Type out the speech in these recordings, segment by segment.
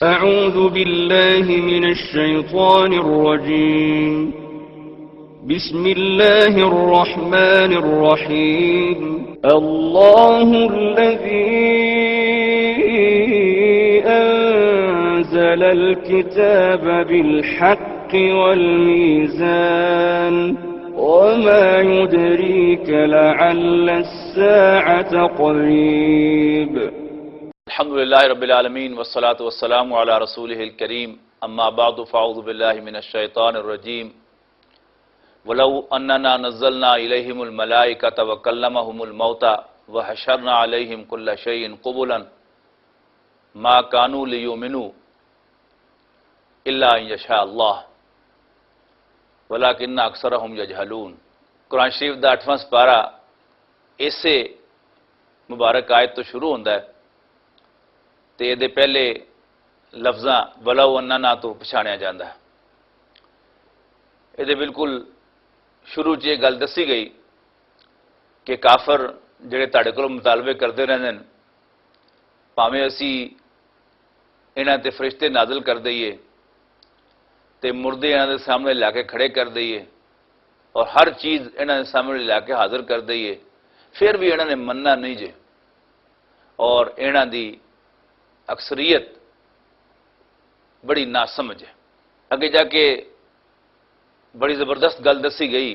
أعوذ بالله من الشيطان الرجيم. بسم الله الرحمن الرحيم. الله الذي أنزل الكتاب بالحق والميزان وما يدريك لعل الساعة قريب. الحمدللہ رب العالمین والصلاة والسلام علی رسولہ الکریم اما بعد فاعوذ باللہ من الشیطان الرجیم ولو اننا نزلنا الیہم الملائکۃ وکلمہم الموتى وحشرنا علیہم کل شیء قبلا ما كانوا لیؤمنوا الا ان یشاء اللہ ولکن اکثرہم یجہلون۔ قرآن شریف دا 8واں سپارہ اسے مبارک آیت تو شروع ہوتا ہے تے دے پہلے لفظاں ولو اننا تو پچھاڑیا جاتا ہے۔ یہ بالکل شروع یہ گل دسی گئی کہ کافر جڑے تاڑے کولوں مطالبے کرتے رہتے ہیں پاویں اسی انہاں تے فرشتے نازل کر دئیے تے مردے انہاں دے سامنے لا کے کھڑے کر دئیے اور ہر چیز انہاں دے سامنے لا کے حاضر کر دئیے، پھر بھی انہاں نے مننا نہیں جے، اور انہاں دی اکثریت بڑی ناسمجھ ہے۔ اگے جا کے بڑی زبردست گل دسی گئی۔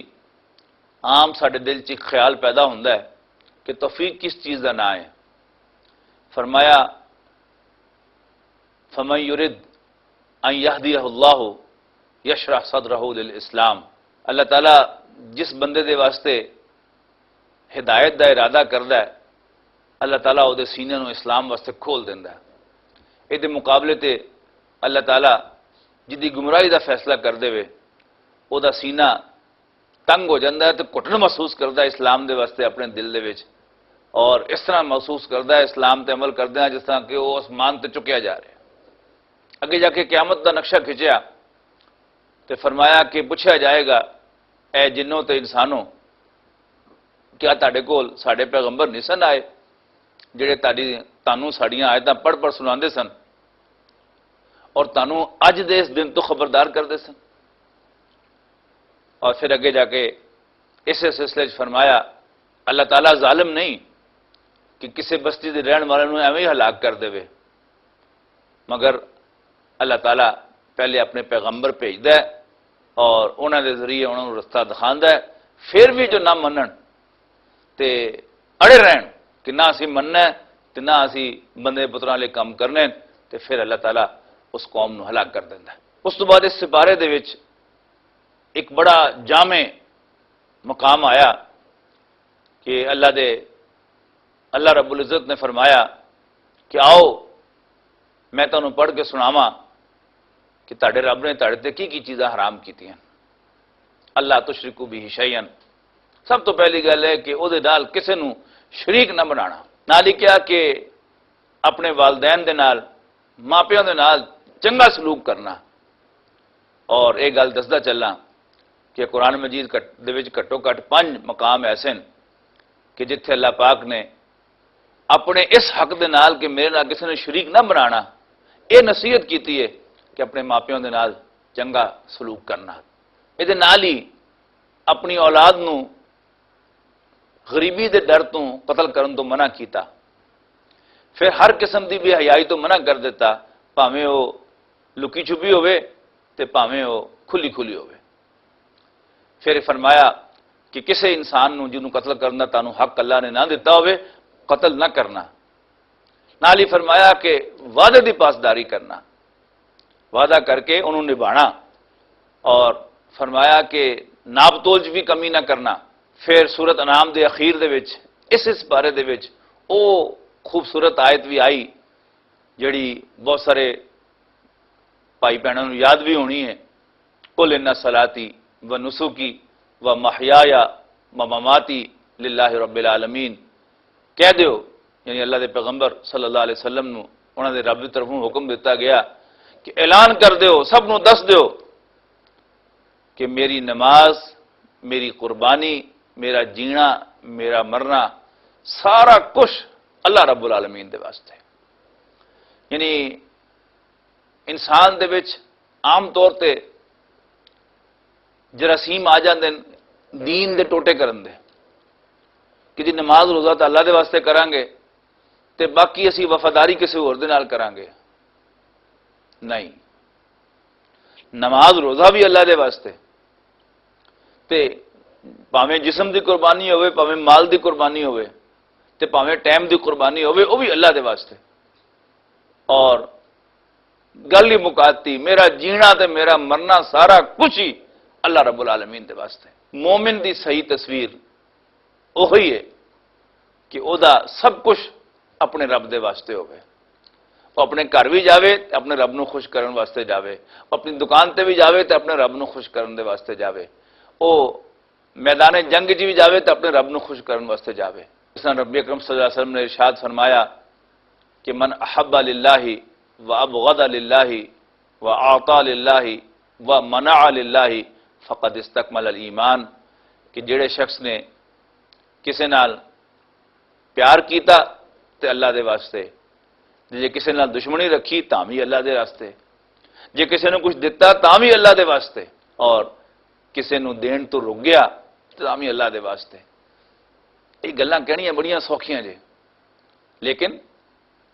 عام ساڈے دل چ خیال پیدا ہوتا ہے کہ توفیق کس چیز کا نام ہے۔ فرمایا فمن یرد ان یہدیہ اللہ یشرح صدرہ للاسلام، اللہ تعالیٰ جس بندے دے واسطے ہدایت دا ارادہ کردا ہے اللہ تعالیٰ وہ سینے نو اسلام واسطے کھول دیندا ہے۔ یہ مقابلے تے اللہ تعالیٰ جدی گمراہی دا فیصلہ کر دے وے او دا سینہ تنگ ہو جاتا ہے تو گھٹن محسوس کرتا ہے اسلام دے واسطے اپنے دل دے وچ، اور اس طرح محسوس کرتا ہے اسلام تے عمل کردہ جس طرح کہ وہ آسمان تے چکیا جا رہا ہے۔ اگے جا کے قیامت دا نقشہ کھچیا تے فرمایا کہ پوچھا جائے گا اے جنوں تے انسانوں کیا تاڑے کول ساڑے پیغمبر نہیں سن آئے جڑے تانوں ساڑیاں آیتاں پڑھ پڑھ سناندے سن اور تانوں اج دے اس دن تو خبردار کردے سن۔ اور پھر اگے جا کے اسے سلسلے فرمایا اللہ تعالیٰ ظالم نہیں کہ کسی بستی دے رہن والے نوں ایویں ہلاک کر دے وے، مگر اللہ تعالیٰ پہلے اپنے پیغمبر بھیجدا ہے اور انہاں دے ذریعے انہاں نوں رستہ دکھاندا ہے، پھر بھی جو نہ منن تے اڑے رہن کہ نہ اسی مننا ہے تے نہ اسی بندے پتراں لے کام کرنے تے پھر اللہ تعالیٰ اس قوم نوں ہلاک کر دیندا ہے۔ اس تو بعد اس سپارے دے وچ ایک بڑا جامع مقام آیا کہ اللہ رب العزت نے فرمایا کہ آؤ میں تانوں پڑھ کے سناواں کہ تاڑے رب نے تاڑے تے کی چیزاں حرام کیتی ہیں۔ اللہ تشرکو بہ شیئا، سب تو پہلی گل ہے کہ او دے نال کسے نوں شریک نہ بنانا، نال ہی کیا کہ اپنے والدین دے نال ماپیوں دے نال چنگا سلوک کرنا۔ اور ایک گل دسدا چلنا کہ قرآن مجید دے وچ گھٹو گھٹ 5 مقام ایسے ہیں کہ جتھے اللہ پاک نے اپنے اس حق دے نال کہ میرے نال کسی نے شریک نہ بنانا یہ نصیحت کیتی ہے کہ اپنے ماپیوں دے نال چنگا سلوک کرنا، یہ نال ہی اپنی اولاد نو غریبی دے ڈر تو قتل کرن تو منع کیتا، پھر ہر قسم دی بے حیائی تو منع کر دیتا، پاویں وہ لکی چھپی ہوئے تے پاویں وہ کھلی کھلی ہوئے۔ پھر فرمایا کہ کسے انسان نو جنوں قتل کرنا تانوں حق اللہ نے نہ دیتا ہوئے قتل نہ کرنا، نال ہی فرمایا کہ وعدے دی پاسداری کرنا، وعدہ کر کے انہوں نبھانا، اور فرمایا کہ ناپ تول بھی کمی نہ کرنا۔ پھر سورت انعام دے اخیر دے وچ اس بارے دے وچ او خوبصورت آیت بھی آئی جڑی بہت سارے بھائی بہنوں نوں یاد بھی ہونی ہے، قل ان صلاتی و نسکی و محیایا و مماتی للہ رب العالمین، کہہ دیو یعنی اللہ دے پیغمبر صلی اللہ علیہ وسلم نو انہاں دے رب دی طرفوں حکم دیتا گیا کہ اعلان کر دیو، سب نو دس دیو کہ میری نماز، میری قربانی، میرا جینا، میرا مرنا، سارا کچھ اللہ رب العالمین دے واسطے، یعنی انسان دے وچ عام طور تے جراثیم آ جاندے دین دے ٹوٹے کرن دے کہ جی نماز روزہ تو اللہ دے واسطے کران گے تے باقی اسی وفاداری کسی اور دے نال کران گے. نہیں، نماز روزہ بھی اللہ دے واسطے تے پاویں جسم دی قربانی ہوئے، پاویں مال دی قربانی ہوئے تے پاویں ٹائم دی قربانی ہوئے، وہ بھی اللہ دے واسطے. اور گل ہی مکاتی، میرا جینا تے میرا مرنا سارا کچھ ہی اللہ رب العالمین دے واسطے. مومن دی صحیح تصویر وہی ہے کہ او دا سب کچھ اپنے رب دے واسطے ہوئے. وہ اپنے گھر بھی جاوے تے اپنے رب نو خوش کرن واسطے جاوے، اپنی دکان تے بھی جاوے تے اپنے رب نو خوش کرن دے واسطے جاوے، او میدان جنگ جی بھی جاوے تے اپنے رب نو خوش کرن واسطے جاوے. اس طرح نبی اکرم صلی اللہ علیہ وسلم نے ارشاد فرمایا کہ من احب للہ وابغض للہ واعطى للہ ومنع للہ فقد استکمل الایمان، کہ جڑے شخص نے کسی نال پیار کیتا تے اللہ دے واسطے، جے کسی نال دشمنی رکھی تاں بھی اللہ دے واسطے، جے کسی نے کچھ دتا تاں بھی اللہ دے واسطے، اور کسی نو دین تو رک گیا تاں بھی اللہ دے واسطے. یہ گلاں کہنیاں بڑیاں سوکھیاں جے، لیکن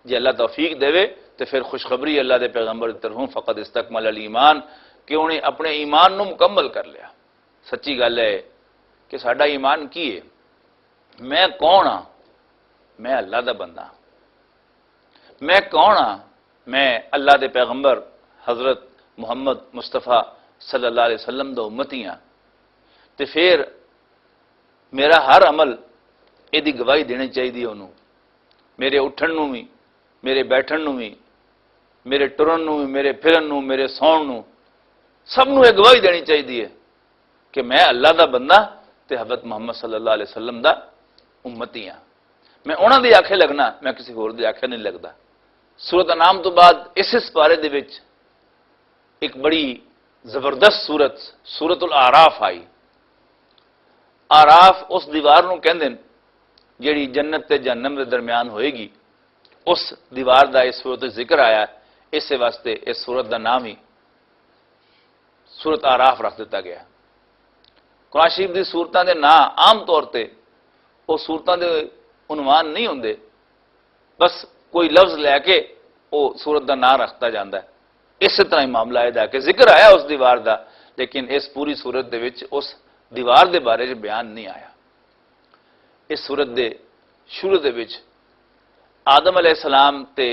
جے اللہ توفیق دے تو پھر خوشخبری اللہ دے پیغمبر دی طرفوں فقد استکمل الایمان، کہ انہیں اپنے ایمان نو مکمل کر لیا. سچی گل ہے کہ ساڈا ایمان کی ہے؟ میں کون ہاں؟ میں اللہ دا بندہ. میں کون ہاں؟ میں اللہ دے پیغمبر حضرت محمد مصطفیٰ صلی اللہ علیہ وسلم دا امتی ہاں. تے پھر میرا ہر عمل یہ گواہی دینی چاہیے انہوں، میرے اٹھن نو بھی، میرے بیٹھن نو بھی، میرے ٹرن نو بھی، میرے پھرن نو، میرے سون نو، سب نو یہ گواہی دینی چاہیے کہ میں اللہ دا بندہ تے حضرت محمد صلی اللہ علیہ وسلم دا امتی ہاں. میں انہاں دی آکھے لگنا، میں کسی ہور دی آکھے نہیں لگتا. سورت انعام تو بعد اس پارے دے وچ ایک بڑی زبردست سورت الاعراف آئی. آراف اس دیوار نو کہندے جیڑی جنت تے جہنم دے درمیان ہوئے گی، اس دیوار دا اس سورت ذکر آیا. اس واسطے اس سورت دا نام ہی سورت آراف رکھ دیتا گیا. قرآن شریف دی سورتاں دے نا عام طور تے وہ سورتاں دے عنوان نہیں ہوندے، بس کوئی لفظ لے کے وہ سورت دا نام رکھتا جاندہ ہے. اس طرح ہی معاملہ ہے کہ ذکر آیا اس دیوار دا، لیکن اس پوری سورت دے وچ اس دیوار دے بارے چ بیان نہیں آیا. اس سورت دے شروع دے وچ آدم علیہ السلام تے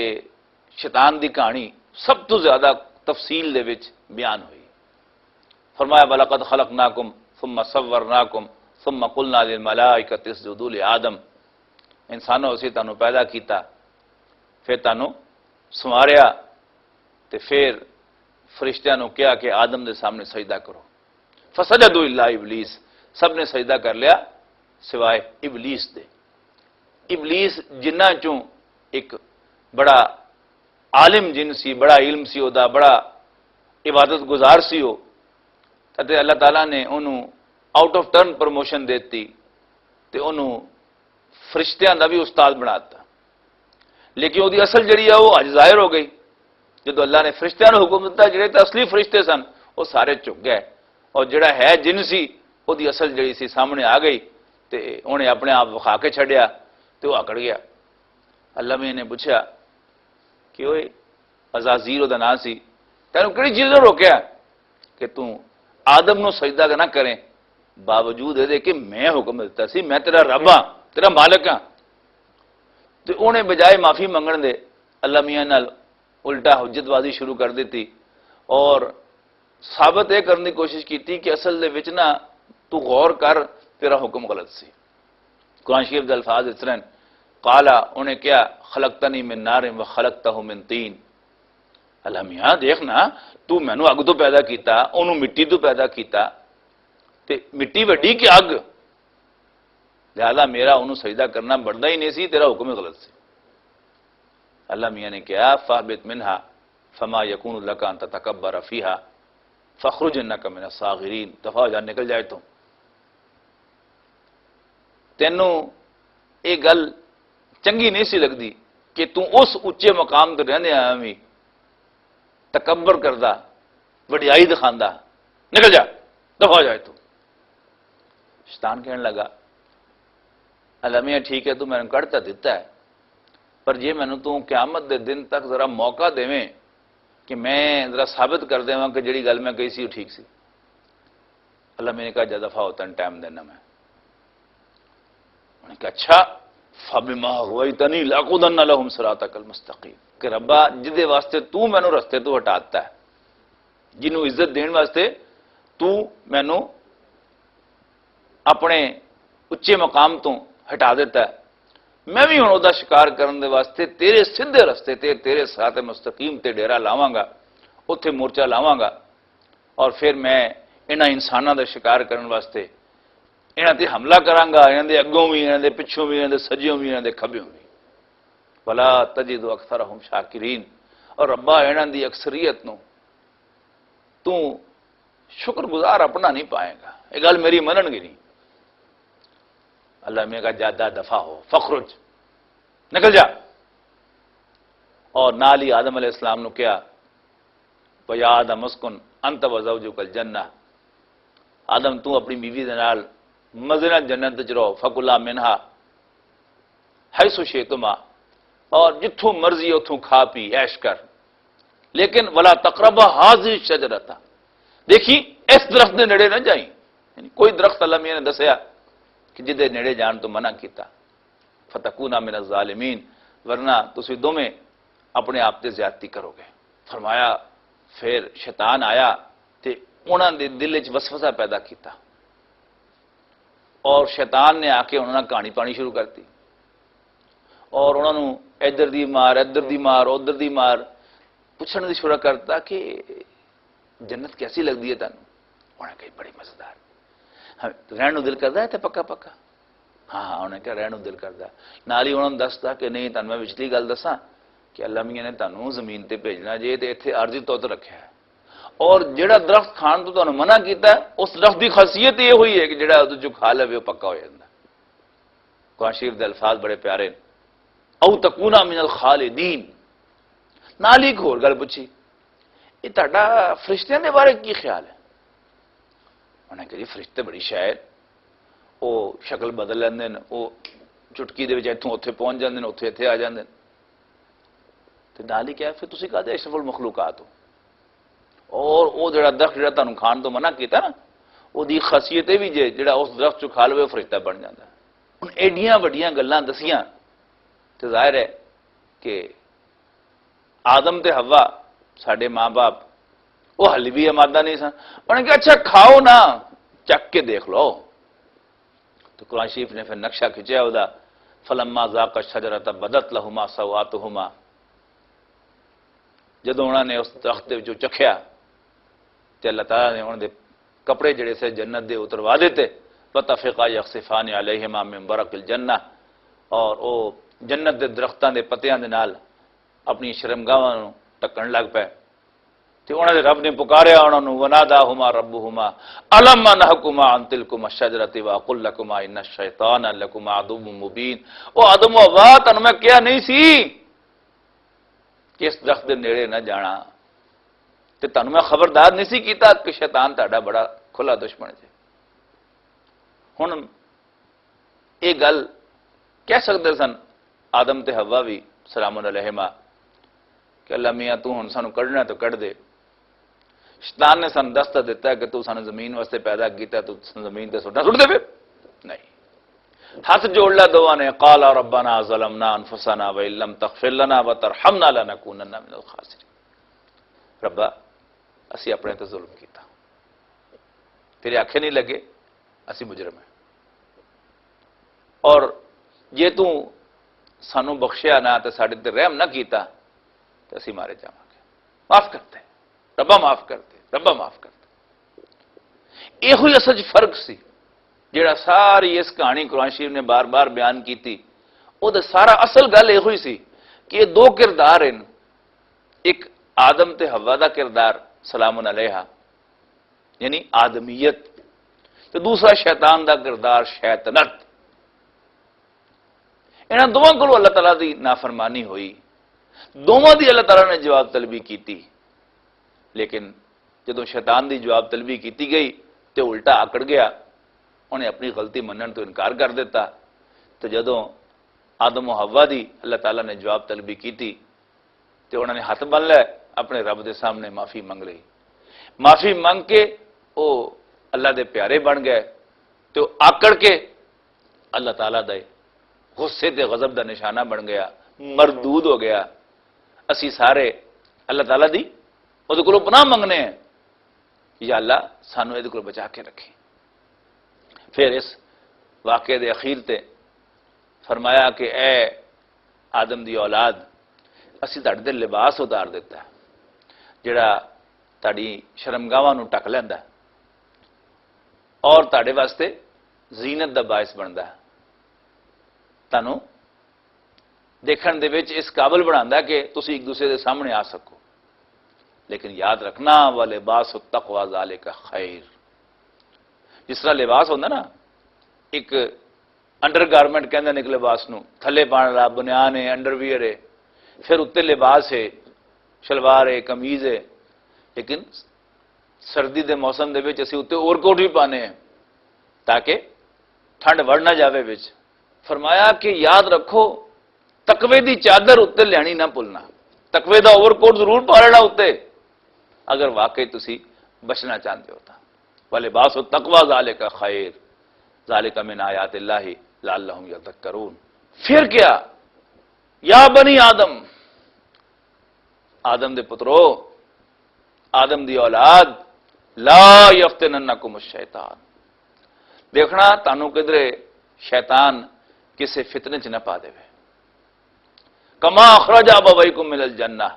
شیطان دی کہانی سب تو زیادہ تفصیل دے وچ بیان ہوئی. فرمایا وَلَقَدْ خَلَقْنَاكُمْ ثُمَّ صَوَّرْنَاكُمْ ثُمَّ قُلْنَا لِلْمَلَائِكَةِ اسْجُدُوا لِآدَمَ، انسانوں اسی تانوں پیدا کیتا، پھر تانوں سنواریا تے پھر فرشتیاں نو کہا کہ آدم دے سامنے سجدہ کرو. فسجدوا الا ابلیس، سب نے سجدہ کر لیا سوائے ابلیس دے. ابلیس جنہ چوں ایک بڑا عالم جن سی، بڑا علم سی او دا، بڑا عبادت گزار سی ہو، تے اللہ تعالیٰ نے انہوں آؤٹ آف ٹرن پروموشن دیتی تے انہوں فرشتیاں دا بھی استاد بناتا. لیکن وہ دی اصل جڑی ہے وہ اج ظاہر ہو گئی. جدو اللہ نے فرشتیاں نو حکم دیتا، جڑے تے اصلی فرشتے سن وہ سارے چک گئے، اور جڑا ہے جن سی وہ دی اصل جڑی سی سامنے آ گئی تے انہیں اپنے آپ وکھا کے چھڈیا تے وہ آکڑ گیا. اللہ میں نے پوچھا کہ اوئے عزازیل دا نام سی، تینوں کہڑی چیز نے روکیا کہ توں آدم نو سجدہ نہ کریں، باوجود دے کہ میں حکم دیتا سی، میں تیرا رب ہاں، تیرا مالک ہاں. تو انہیں بجائے معافی منگن دے اللہ میاں نال الٹا حجت بازی شروع کر دیتی، اور ثابت یہ کرنے کی کوشش کی تھی کہ اصل دے وچ نہ تو غور کر، تیرا حکم غلط سی. قرآن شریف دے الفاظ اس طرح قالا، انہیں کیا خلقتنی من نار و خلقتہ من طین. اللہ میاں دیکھنا، تو مینو اگ تو پیدا کیتا، انہوں مٹی تو پیدا کیتا، تے مٹی وڈی کہ اگ، لہذا میرا انہوں سجدہ کرنا بڑھتا ہی نہیں سی، تیرا حکم غلط سی. اللہ میاں نے کہا فاہبت منہا فما یکون لک ان تتکبر فیہا فخرج انک من الصاغرین. دفعہ ہو جا، نکل جائے تو تینوں یہ گل چنگی نہیں سی لگتی کہ تو اس اچے مقام تے رہنے آیا بھی تکبر کردا، وڈیائی دکھاندا، نکل جا، دفع ہو جائے تو۔ شیطان کہنے لگا اللہ میاں ٹھیک ہے تو میں نے کڑتا دیتا ہے، پر جی میں نے تو قیامت دے دن تک ذرا موقع دیویں کہ میں ذرا ثابت کر دیواں کہ جڑی گل میں کہی سی وہ ٹھیک سی۔ اللہ میں نے کہا جا دفع ہوتا ہے، ٹائم دینا میں۔ انہوں نے کہا اچھا فَبِمَا أَغْوَيْتَنِي لَأَقْعُدَنَّ لَهُمْ صِرَاطَكَ الْمُسْتَقِيمَ کہ ربا جدے واسطے تو مینوں رستے تو ہٹاتا ہے، جنوں عزت دین واسطے تو مینوں اپنے اچے مقام تو ہٹا دیتا ہے، میں بھی ہن او دا شکار کرن دے واسطے تیرے سیدھے رستے تے تیرے صراط مستقیم تے ڈیرا لاواں گا، اوتھے مورچہ لاواں گا، اور پھر میں انہاں انساناں دا شکار کرن واسطے انہاں تے حملہ کراں گا، انہاں دے اگوں بھی، انہاں دے پچھوں بھی، انہاں دے سجیوں بھی، انہاں دے کھبیوں بھی۔ ولا تجد اکثرهم شاکرین، اور ربا انہاں دی اکثریت نو تو شکر گزار اپنا نہیں پائے گا، یہ گل میری منن گی نہیں۔ اللہ میں کہا جادہ دفع ہو، فخرج، نکل جا۔ اور نال ہی آدم علیہ السلام نے کیا وَيَا آدَمُ اسْكُنْ أَنْتَ وَزَوْجُكَ الْجَنَّةَ، آدم تو اپنی بیوی دے نال مزے نال جنت وچ رہو، فَكُلَا مِنْهَا حَيْثُ شِئْتُمَا، اور جتھوں مرضی اتھوں کھا پی عیش کر، لیکن وَلَا تَقْرَبَا هَٰذِهِ الشَّجَرَةَ، دیکھی اس درخت دے نیڑے نہ جائیں، یعنی کوئی درخت اللہ میاں نے دسیا کہ جدے نیڑے جان تو منع کیتا، فَتَكُونَا مِنَ الظَّالِمِينَ، ورنہ تسی دوویں اپنے آپ تے زیادتی کرو گے۔ فرمایا پھر شیطان آیا تے انہاں دے دل وچ وسوسہ پیدا کیتا، اور شیطان نے آ کے انہاں نال کہانی پانی شروع کرتی، اور انہاں نوں ادھر دی مار ادھر دی مار پوچھن دی شروع کرتا کہ جنت کیسی لگدی ہے تانوں؟ انہاں نے کہا بڑی مزیدار، رہن نوں دل کردا ہے تے پکا پکا؟ ہاں انہوں نے کہا رہن نوں دل کردا۔ نال ہی انہوں نے دستا کہ نہیں تانوں میں پچھلی گل دساں کہ اللہ میاں نے تانوں زمین تے بھیجنا جے تے ایتھے عارضی طور تے رکھیا ہے، اور جڑا درخت کھان تو تانوں منع کیتا ہے اس درخت دی خاصیت یہ ہوئی ہے کہ جڑا اس جو کھا لے وہ پکا ہو جاندا۔ قرآن شریف دے الفاظ بڑے پیارے، او تکونا من الخالدین۔ نال ہی ایک ہور گل پوچھی یہ تہاڈا فرشتیاں دے بارے کی خیال ہے؟ انہوں نے کہا جی فرشتے بڑی شاید وہ شکل بدل لیندے نے، وہ چٹکی دے وچ اتھوں اوتھے پہنچ جاندے نے، اوتھے ایتھے آ جاندے نے۔ تے نال ہی کہا پھر تسی کہتے اشرف المخلوقات ہو، اور وہ جڑا درخت جڑا تانوں کھان تو منع کیتا نا وہ دی خاصیت یہ بھی جے جڑا اس درخت چوں کھا لوے وہ فرشتہ بن جاندا ہے۔ ہن ایڈیاں وڈیاں گلاں دسیاں تے ظاہر ہے کہ آدم تے حوا ساڈے ماں باپ وہ ہل بھی آمادہ نہیں سن، انہوں نے کہا اچھا کھاؤ نا، چک کے دیکھ لو۔ تو قرآن شریف نے پھر نقشہ کھچیا وہ فلما ذاقا الشجرۃ بدت لہما سوآتہما، جدوں انہوں نے اس درخت وچوں چکھیا تے اللہ تعالیٰ نے انہوں دے کپڑے جڑے سے جنت دے اتروا دیتے، وطفقا یخصفان علیہما من برق الجنہ، اور وہ جنت دے درختاں دے پتیاں دے نال اپنی شرمگاہاں نوں ٹکن لگ پے، تے انہوں نے رب نے پکاریا انہوں نے وناداہما ربہما الم انہکما عن تلکما الشجرۃ واقل لکما ان الشیطان لکما عدو مبین۔ او آدم و حوا تانوں میں کیا نہیں سی کہ اس درخت دے نیڑے نہ جانا، تے تانوں میں خبردار نہیں سی کیتا کہ شیطان تہاڈا بڑا کھلا دشمن ہے۔ ہن یہ گل کہہ سکتے سن آدم تے حوا بھی سلام علیہما کہ اللہ میاں تو ہن سانوں کڈنا تو کڈ دے، شیطان نے سن دستہ دیتا ہے کہ تو سانوں زمین واسطے پیدا کیتا تو زمین تے سٹنا سٹ دے پھر نہیں۔ ہاتھ جوڑ لا دعا نے قال ربنا ظلمنا انفسنا وان لم تغفر لنا وترحمنا لنكونن من الخاسرین، ربا اسی اپنے تے ظلم کیتا، تیرے آکھے نہیں لگے، اسی مجرم ہیں، اور جے تو سانوں بخشیا نہ تے ساڈے تے رحم نہ کیتا تے اسی مارے جاواں گے، معاف کرتے ربا، معاف کرتے ربا، معاف کرتے۔ یہ ہوئی اصل فرق سی جڑا ساری اس کہانی قرآن شریف نے بار بار بیان کیتی، وہ سارا اصل گل یہ ہوئی سی کہ یہ دو کردار ہیں، ایک آدم تے حوا دا کردار سلام علیہا یعنی آدمیت، تے دوسرا شیطان دا کردار شیطنت۔ انہاں دونوں کو اللہ تعالیٰ دی نافرمانی ہوئی، دونوں دی اللہ تعالیٰ نے جواب طلبی کیتی، لیکن جدوں شیطان دی جواب طلبی کیتی گئی تے الٹا آکڑ گیا، انہیں اپنی غلطی منن تو انکار کر دیتا۔ تو جدوں آدم و حوا دی اللہ تعالیٰ نے جواب طلبی کیتی تے انہوں نے ہاتھ بن لے اپنے رب دے سامنے معافی منگ لئی، معافی منگ کے وہ اللہ دے پیارے بن گئے، تو آکڑ کے اللہ تعالیٰ دے غصے تے غضب دا نشانہ بن گیا، مردود ہو گیا۔ اسی سارے اللہ تعالیٰ دی وہ کو پناہ منگنے ہیں، یا اللہ سانو یہ کو بچا کے رکھیں۔ پھر اس واقعے دے اخیر تے فرمایا کہ اے آدم دی اولاد، اسی تہاڈے تے لباس اتار دیتا ہے جڑا تہاڈی شرمگاہاں نوں ٹک لیندا ہے اور تہاڈے واسطے زینت دا باعث بندا ہے، تانوں دیکھن دے وچ اس قابل بناوندا ہے کہ تسی ایک دوسرے دے سامنے آ سکو۔ لیکن یاد رکھنا وَلِبَاسُ التَّقْوَىٰ ذَلِكَ خَيْرٌ، جس طرح لباس ہوتا نا، ایک انڈر گارمنٹ کہندے نے ایک لباس نو، تھلے پانے والا بنیان ہے، انڈر ویئر ہے، پھر اتنے لباس ہے، شلوار ہے، قمیض ہے، لیکن سردی دے موسم دے وچ اسی اتنے اوور کوٹ بھی پانے ہیں تاکہ ٹھنڈ وڑ نہ جاوے وچ۔ فرمایا کہ یاد رکھو تقوی دی چادر اتنے لینی نہ بھولنا، تقوی دا اوور کوٹ ضرور پا لینا اتنے اگر واقعی تسی بچنا چاہتے ہوتا۔ وَلِبَاسُ التَّقْوَىٰ ذَلِكَ خَيْرٌ ذَلِكَ مِنْ آیَاتِ اللَّهِ لَعَلَّهُمْ يَذَّكَّرُونَ۔ پھر کیا؟ یا بنی آدم، آدم دے پترو، آدم دی اولاد، لا یفتننکم الشیطان، دیکھنا تانوں کدھرے شیطان کسے فتنے چ نہ پا دے، کما اخرج ابویکم من الجنہ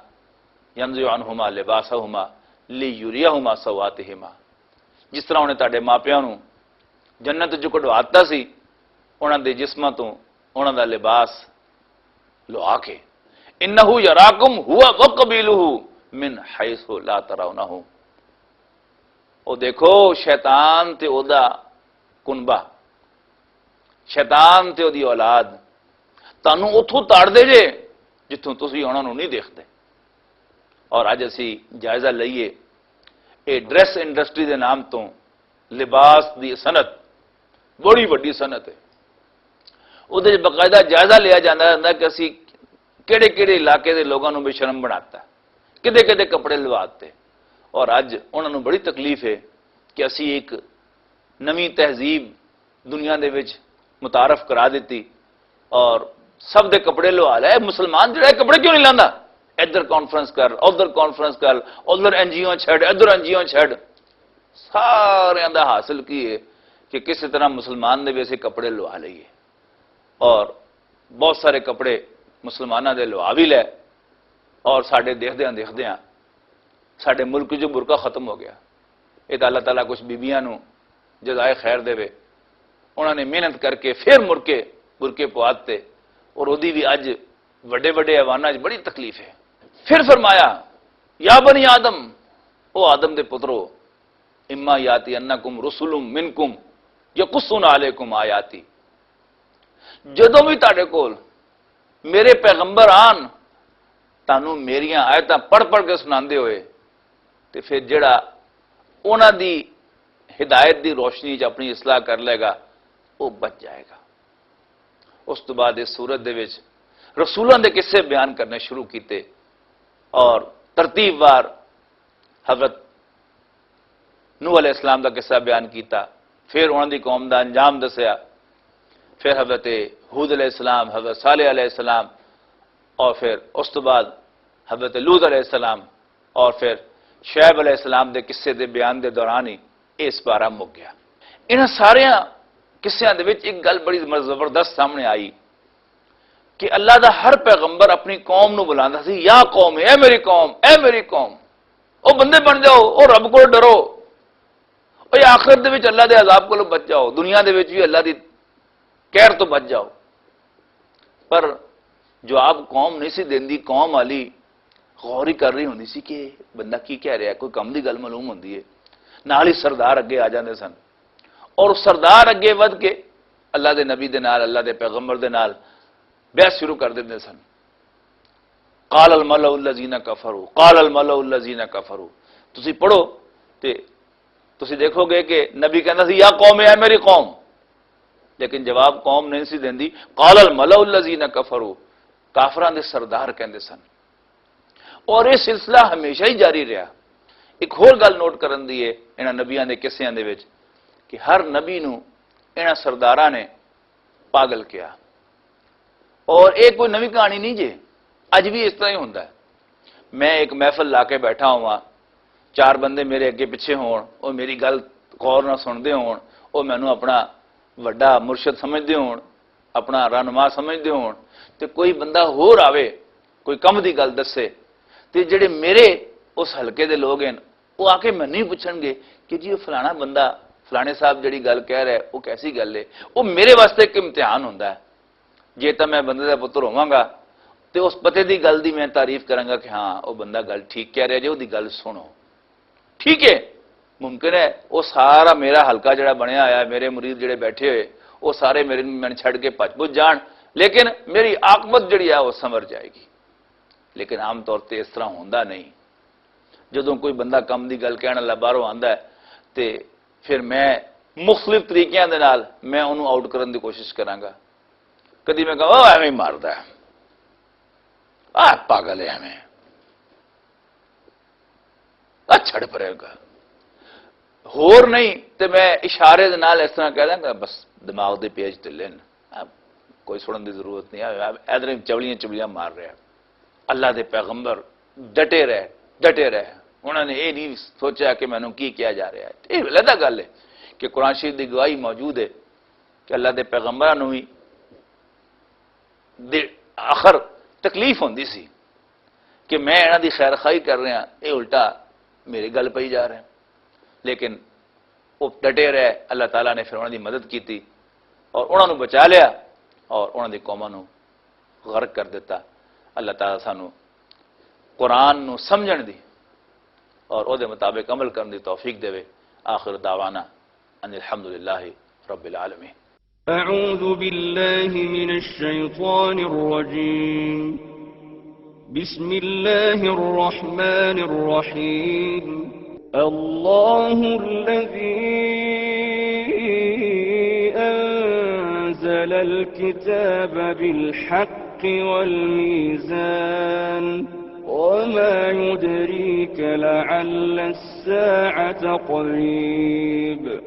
ینزع عنہما لباسہما لیریہما سوآتہما، جس طرح انہیں تاڈے ماپیاں نوں جنت جو کڈواتا سی انہاں دے جسماں تو انہاں دا لباس لوا کے، انہو یراکم ہوا وقبیلہ من حیث لا ترونہ، او دیکھو شیطان تے او دا کنبہ، شیطان تے او دی اولاد تانوں اتھوں تاڑ دے جے جتوں تسی انہاں نوں نہیں دیکھتے۔ اور اج اسی جائزہ لئیے اے ڈریس انڈسٹری دے نام تو لباس دی صنعت بڑی وڈی صنعت ہے، وہ باقاعدہ جائزہ لیا جاتا ہے کہ اسی کہڑے کہڑے علاقے دے لوگوں نوں بے شرم بناتا ہے، کدے کدے کپڑے لواتے، اور اج انہوں نے بڑی تکلیف ہے کہ اسی ایک نویں تہذیب دنیا دے وچ متعارف کرا دیتی اور سب دے کپڑے لوا لے۔ مسلمان جڑا ہے کپڑے کیوں نہیں لاندا؟ ادھر کانفرنس کر، ادھر کانفرنس کر، ادھر این جی او چھڑ، ادھر این جی او چھڑ، سارے دا حاصل کی ہے کہ کسی طرح مسلمان نے ویسے کپڑے لوا لئیے، اور بہت سارے کپڑے مسلمانوں دے لوا بھی لے، اور ساڈے دیکھدیاں ساڈے ملک جو برقع ختم ہو گیا۔ یہ تو اللہ تعالیٰ کچھ بیبیاں نو جزائے خیر دے، انہوں نے محنت کر کے پھر مڑ کے برقعے پواتے، اور وہی بھی اج وڈے وڈے ایواناں بڑی تکلیف ہے۔ پھر فرمایا یا بنی آدم، او آدم دے پترو، اما یاتی انکم رسول منکم یقصون علیکم آیاتی، جدوں بھی تاڑے کول میرے پیغمبر آن تانوں میریاں آیتاں پڑھ پڑھ کے سناندے ہوئے، تے پھر جڑا انہاں دی ہدایت دی روشنی چ اپنی اصلاح کر لے گا وہ بچ جائے گا۔ اس تو بعد اس سورت دے وچ رسولاں دے قصے بیان کرنے شروع کیتے، اور ترتیب وار حضرت نوح علیہ السلام دا قصہ بیان کیتا، پھر انہاں دی قوم دا انجام دسیا، پھر حضرت ہود علیہ السلام، حضرت صالح علیہ السلام، اور پھر اس تو بعد حضرت لوط علیہ السلام، اور پھر شعیب علیہ السلام دے قصے دے بیان دے دوران ہی اس بارہ مک گیا۔ انہاں سارے قصیاں دے وچ ایک گل بڑی زبردست سامنے آئی کہ اللہ دا ہر پیغمبر اپنی قوم نو بلاندا سی، یا قوم، اے میری قوم، اے میری قوم، او بندے بن جاؤ، او رب کو ڈرو، او آخرت دے وچ اللہ دے عذاب کو بچ جاؤ، دنیا دے وچ بھی اللہ دی قہر تو بچ جاؤ۔ پر جواب قوم نہیں سی دیندی، قوم والی غور ہی کر رہی ہوندی سی کہ بندہ کی کہہ رہا ہے، کوئی کم دی گل معلوم ہوندی ہے، نال ہی سردار اگے آ جاندے سن، اور سردار اگے ود کے اللہ دے نبی دے نال، اللہ دے پیغمبر دے نال بحث شروع کر دیندے سن۔ قال الملأ الذین کفروا، قال الملأ الذین کفروا، تسی پڑھو تے تسی دیکھو گے کہ نبی کہندا سی یا قوم اے میری قوم، لیکن جواب قوم نہیں سی دیندی، قال الملأ الذین کفروا، کافراں دے سردار کہندے سن۔ اور یہ سلسلہ ہمیشہ ہی جاری رہا۔ ایک اور گل نوٹ کرن دی ہے انہاں نبیاں دے قصیاں دے وچ کہ ہر نبی نو انہاں سرداراں نے پاگل کیا، اور یہ کوئی نوی کہانی نہیں جے، اج بھی اس طرح ہی ہوندا ہے۔ میں ایک محفل لا کے بیٹھا ہوا، چار بندے میرے اگے پیچھے ہون، وہ میری گل غور نہ سنتے ہون، وہ مینوں اپنا وڈا مرشد سمجھتے ہون، اپنا رہنما سمجھتے ہون، تے کوئی بندہ ہور آوے کوئی کم دی گل دسے تے جڑے میرے اس حلقے دے لوگ ہیں وہ آ کے مینوں ہی پوچھن گے کہ جی وہ فلانا بندہ فلانے صاحب جڑی گل کہہ رہا ہے وہ کیسی گل ہے، وہ میرے واسطے ایک امتحان ہوندا ہے۔ جے تو میں بندے دا پتر ہوواں گا تے اس پتے دی گل دی میں تعریف کراں گا کہ ہاں وہ بندہ گل ٹھیک کہہ رہا جی، وہ دی گل سنو، ٹھیک ہے۔ ممکن ہے وہ سارا میرا حلقہ جڑا بنیا آیا، میرے مرید جڑے بیٹھے ہوئے وہ سارے میرے میں چھڑ کے پج پج جان، لیکن میری عاقبت جڑی ہے وہ سنور جائے گی۔ لیکن عام طور تے اس طرح ہوندا نہیں۔ جدوں کوئی بندہ کم دی گل کہنے والا باہروں آندا ہے تے پھر میں مختلف طریقیاں دے نال میں انہوں آؤٹ کرن دی کوشش کراں گا۔ کدی میں کہاں ایویں ہی ماردا ہے، پاگل ہے ہمیں، چھڑ پڑے گا، ہور نہیں تے میں اشارے دے نال اس طرح کہہ داں گا بس دماغ دے پیج تے لین، کوئی سنن دی ضرورت نہیں ہے، ادھر چبلیاں مار رہا۔ اللہ دے پیغمبر ڈٹے رہے، انہوں نے یہ نہیں سوچا کہ میں نے کی کیا جا رہا ہے۔ یہ علیحدہ گل ہے کہ قرآن شریف دی گواہی موجود ہے کہ اللہ دے پیغمبروں بھی آخر تکلیف ہوندی سی کہ میں انہاں دی خیر خواہی کر رہا، یہ الٹا میری گل پئی جا رہا ہے، لیکن وہ ڈٹے رہے۔ اللہ تعالیٰ نے پھر انہوں دی مدد کی اور انہوں نے بچا لیا اور انہوں دی قوماں نو غرق کر دیتا۔ اللہ تعالیٰ سانو قرآن نو سمجھن دی اور او دے مطابق عمل کرنے دی توفیق دے۔ آخر دعوانا ان الحمدللہ رب العالمین۔ اعوذ باللہ من الشیطان الرجیم، بسم اللہ الرحمن الرحیم۔ اللہ الذی انزل الكتاب بالحق والميزان وما يدريك لعل الساعة قريب